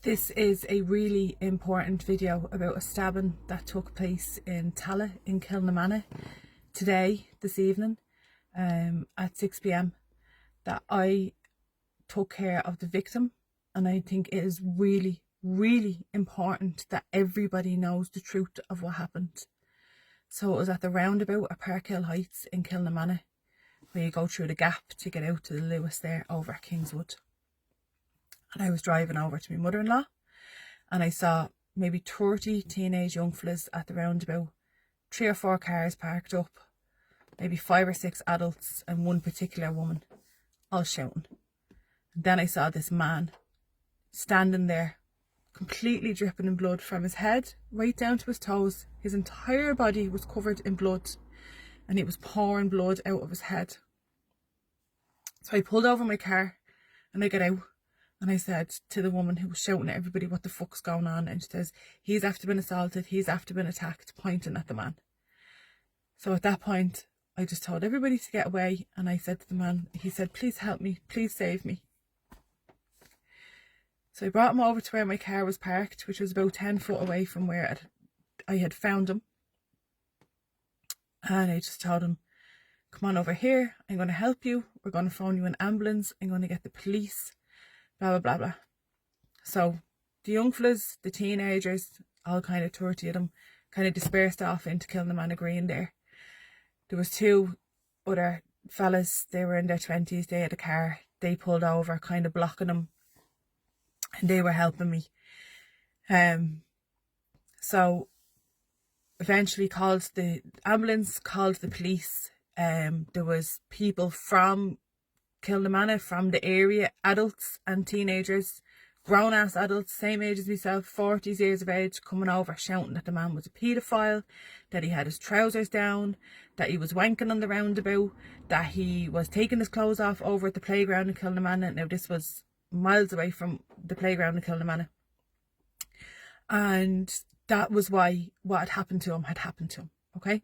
This is a really important video about a stabbing that took place in Tallaght in Kilnamanagh this evening at 6 p.m. that I took care of the victim, and I think it is really, really important that everybody knows the truth of what happened. So it was at the roundabout at Parkhill Heights in Kilnamanagh, where you go through the gap to get out to the Lewis there over at Kingswood. And I was driving over to my mother-in-law, and I saw maybe 30 teenage young fellas at the roundabout, 3 or 4 cars parked up, maybe 5 or 6 adults and one particular woman, all shouting. And then I saw this man standing there, completely dripping in blood from his head right down to his toes. His entire body was covered in blood, and it was pouring blood out of his head. So I pulled over my car and I got out. And I said to the woman who was shouting at everybody, what the fuck's going on? And she says, he's after been assaulted, he's after been attacked, pointing at the man. So at that point, I just told everybody to get away. And I said to the man, he said, please help me, please save me. So I brought him over to where my car was parked, which was about 10 foot away from where I had found him. And I just told him, come on over here, I'm going to help you. We're going to phone you an ambulance. I'm going to get the police. Blah, blah, blah, blah. So the young fellas, the teenagers, all kind of 30 of them, kind of dispersed off into Kilnamanagh Green there. There was 2 other fellas, they were in their 20s, they had a car, they pulled over, kind of blocking them, and they were helping me. So eventually called the ambulance, called the police. There was people from Kilnamanagh, from the area, adults and teenagers, grown-ass adults, same age as myself, 40 years of age, coming over shouting that the man was a paedophile, that he had his trousers down, that he was wanking on the roundabout, that he was taking his clothes off over at the playground in Kilnamanagh. Now this was miles away from the playground in Kilnamanagh. And that was why what had happened to him, okay?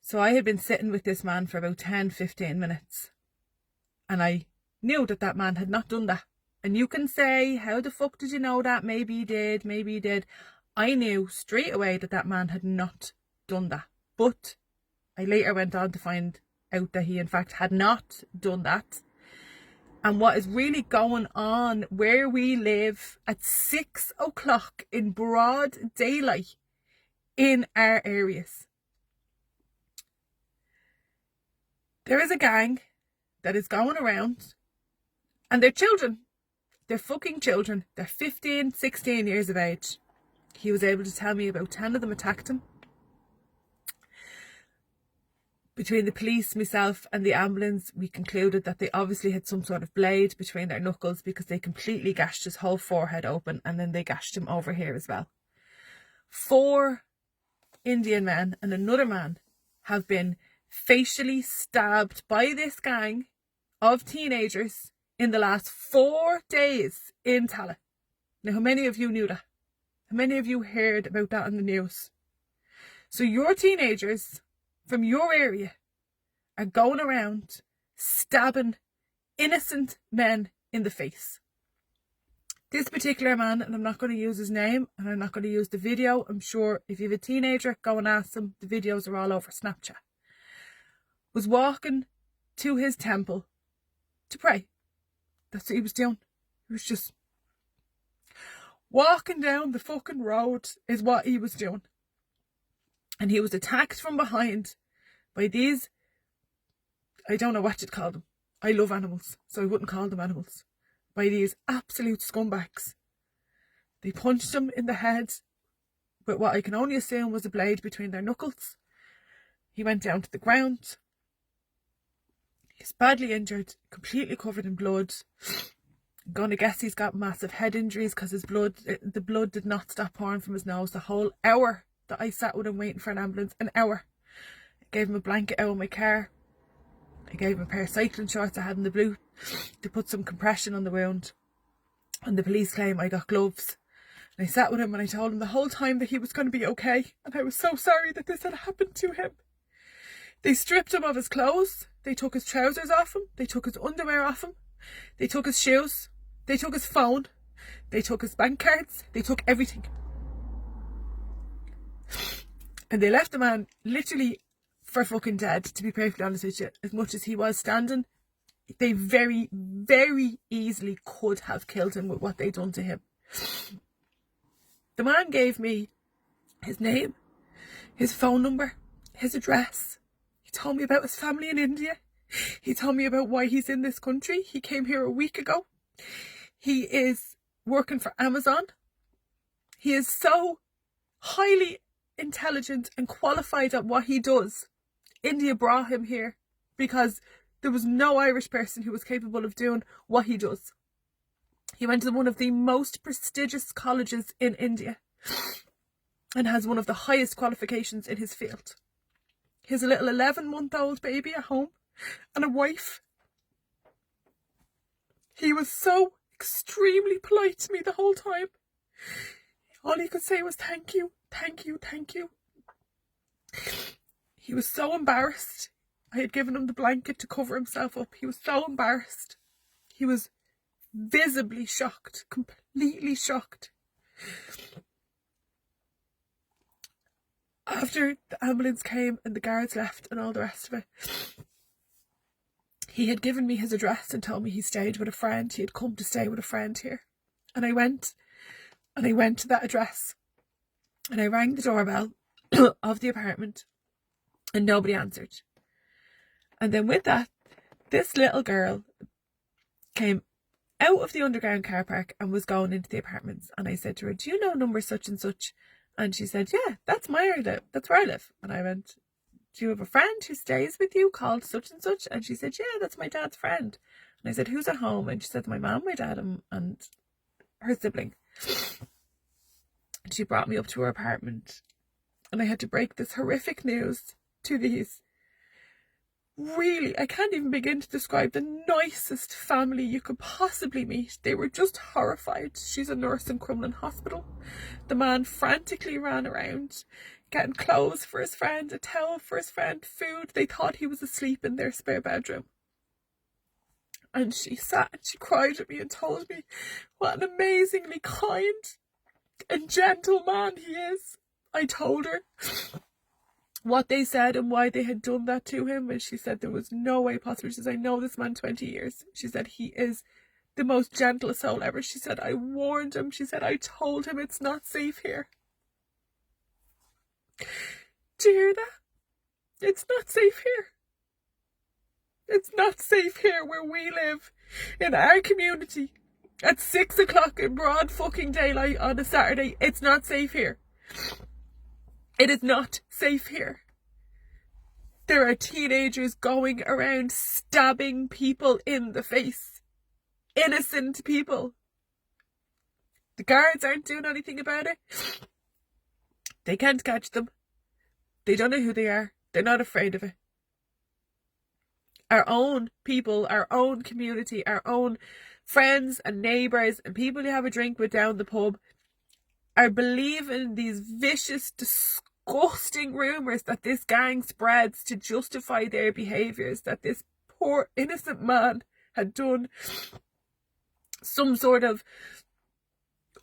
So I had been sitting with this man for about 10-15 minutes. And I knew that that man had not done that. And you can say, how the fuck did you know that? Maybe he did, maybe he did. I knew straight away that that man had not done that. But I later went on to find out that he in fact had not done that. And what is really going on where we live at 6 o'clock in broad daylight in our areas. There is a gang that is going around, and they're children. They're fucking children. They're 15, 16 years of age. He was able to tell me about 10 of them attacked him. Between the police, myself and the ambulance, we concluded that they obviously had some sort of blade between their knuckles, because they completely gashed his whole forehead open, and then they gashed him over here as well. 4 Indian men and another man have been facially stabbed by this gang of teenagers in the last 4 days in Tallaght. Now, how many of you knew that? How many of you heard about that on the news? So your teenagers from your area are going around stabbing innocent men in the face. This particular man, and I'm not going to use his name, and I'm not going to use the video. I'm sure if you have a teenager, go and ask them. The videos are all over Snapchat. Was walking to his temple to pray. That's what he was doing. He was just walking down the fucking road is what he was doing. And he was attacked from behind by these, I don't know what you'd call them. I love animals, so I wouldn't call them animals. By these absolute scumbags. They punched him in the head with what I can only assume was a blade between their knuckles. He went down to the ground. He's badly injured, completely covered in blood. I'm going to guess he's got massive head injuries because the blood did not stop pouring from his nose the whole hour that I sat with him waiting for an ambulance. An hour. I gave him a blanket out of my car. I gave him a pair of cycling shorts I had in the blue to put some compression on the wound. And the police claim I got gloves. And I sat with him and I told him the whole time that he was going to be okay. And I was so sorry that this had happened to him. They stripped him of his clothes. They took his trousers off him. They took his underwear off him. They took his shoes. They took his phone. They took his bank cards. They took everything. And they left the man literally for fucking dead, to be perfectly honest with you. As much as he was standing, they very, very easily could have killed him with what they done to him. The man gave me his name, his phone number, his address. He told me about his family in India. He told me about why he's in this country. He came here a week ago. He is working for Amazon. He is so highly intelligent and qualified at what he does. India brought him here because there was no Irish person who was capable of doing what he does. He went to one of the most prestigious colleges in India and has one of the highest qualifications in his field. He has a little 11-month-old baby at home and a wife. He was so extremely polite to me the whole time. All he could say was thank you, thank you, thank you. He was so embarrassed. I had given him the blanket to cover himself up. He was so embarrassed. He was visibly shocked, completely shocked. After the ambulance came and the guards left and all the rest of it, he had given me his address and told me he stayed with a friend. He had come to stay with a friend here. And I went to that address and I rang the doorbell of the apartment and nobody answered. And then with that, this little girl came out of the underground car park and was going into the apartments. And I said to her, do you know number such and such? And she said, yeah, that's where I live. And I went, do you have a friend who stays with you called such and such? And she said, yeah, that's my dad's friend. And I said, who's at home? And she said, my mum, my dad, and her sibling. And she brought me up to her apartment. And I had to break this horrific news to these. Really, I can't even begin to describe the nicest family you could possibly meet. They were just horrified. She's a nurse in Crumlin Hospital. The man frantically ran around, getting clothes for his friend, a towel for his friend, food. They thought he was asleep in their spare bedroom. And she sat and she cried at me and told me what an amazingly kind and gentle man he is. I told her what they said and why they had done that to him, and she said there was no way possible. She said, I know this man 20 years. She said he is the most gentle soul ever. She said, I warned him. She said, I told him it's not safe here. Do you hear that? It's not safe here. It's not safe here where we live, in our community, at 6 o'clock in broad fucking daylight on a Saturday. It's not safe here. It is not safe here. There are teenagers going around stabbing people in the face. Innocent people. The guards aren't doing anything about it. They can't catch them. They don't know who they are. They're not afraid of it. Our own people, our own community, our own friends and neighbours and people you have a drink with down the pub are believing these vicious, disgusting rumours that this gang spreads to justify their behaviours, that this poor innocent man had done some sort of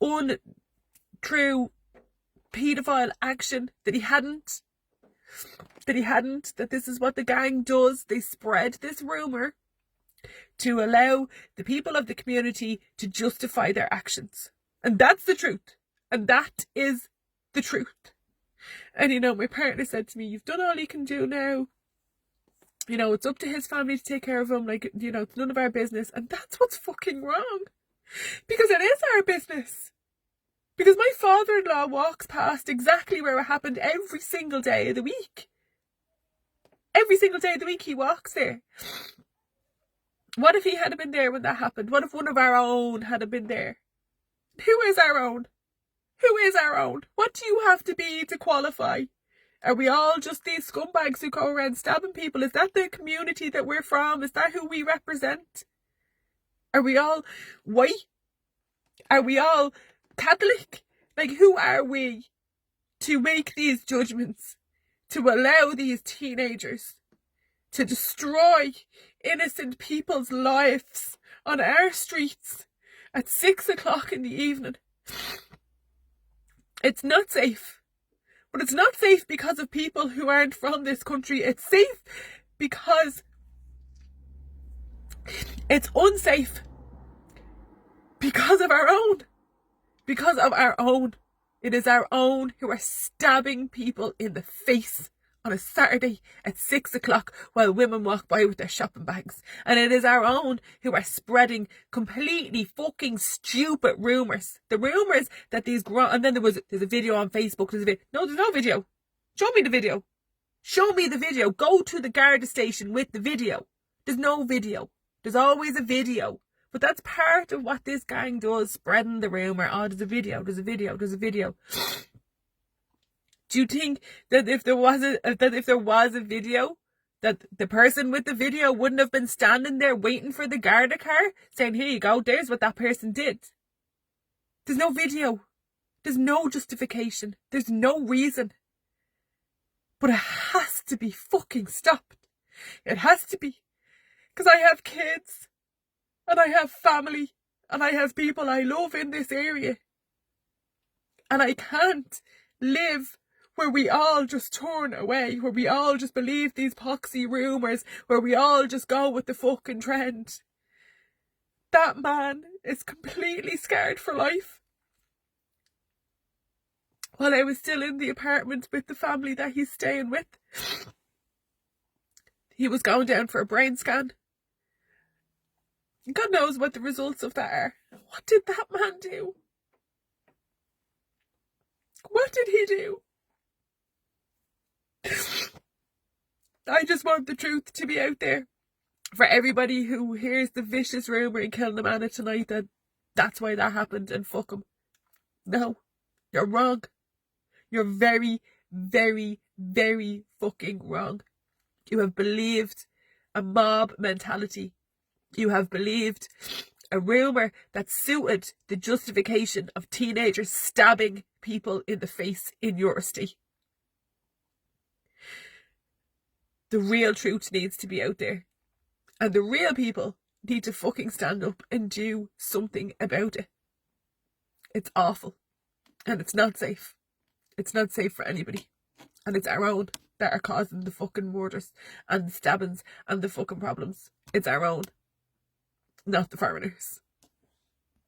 untrue paedophile action, that he hadn't, that this is what the gang does. They spread this rumour to allow the people of the community to justify their actions. And that's the truth. And that is the truth. And, you know, my partner said to me, you've done all you can do now. You know, it's up to his family to take care of him. Like, you know, it's none of our business. And that's what's fucking wrong. Because it is our business. Because my father-in-law walks past exactly where it happened every single day of the week. Every single day of the week he walks there. What if he had been there when that happened? What if one of our own had been there? Who is our own? Who is our own? What do you have to be to qualify? Are we all just these scumbags who go around stabbing people? Is that the community that we're from? Is that who we represent? Are we all white? Are we all Catholic? Like, who are we to make these judgments? To allow these teenagers to destroy innocent people's lives on our streets at 6 o'clock in the evening. It's not safe. But it's not safe because of people who aren't from this country. It's safe because it's unsafe because of our own. Because of our own. It is our own who are stabbing people in the face on a Saturday at 6 o'clock while women walk by with their shopping bags. And it is our own who are spreading completely fucking stupid rumours. The rumours that these and then there's a video on Facebook. No, there's no video. Show me the video. Show me the video. Go to the Garda station with the video. There's no video. There's always a video. But that's part of what this gang does, spreading the rumour. Oh, there's a video, there's a video, there's a video. Do you think that if there was a video, that the person with the video wouldn't have been standing there waiting for the Garda car, saying, here you go, there's what that person did? There's no video. There's no justification. There's no reason. But it has to be fucking stopped. It has to be. Because I have kids. And I have family. And I have people I love in this area. And I can't live where we all just turn away, where we all just believe these poxy rumours, where we all just go with the fucking trend. That man is completely scarred for life. While I was still in the apartment with the family that he's staying with, he was going down for a brain scan. God knows what the results of that are. What did that man do? What did he do? I just want the truth to be out there for everybody who hears the vicious rumour in Kilnamana tonight that that's why that happened, and fuck him. No, you're wrong. You're very, very, very fucking wrong. You have believed a mob mentality. You have believed a rumour that suited the justification of teenagers stabbing people in the face in your city. The real truth needs to be out there. And the real people need to fucking stand up and do something about it. It's awful. And it's not safe. It's not safe for anybody. And it's our own that are causing the fucking murders and the stabbings and the fucking problems. It's our own. Not the foreigners.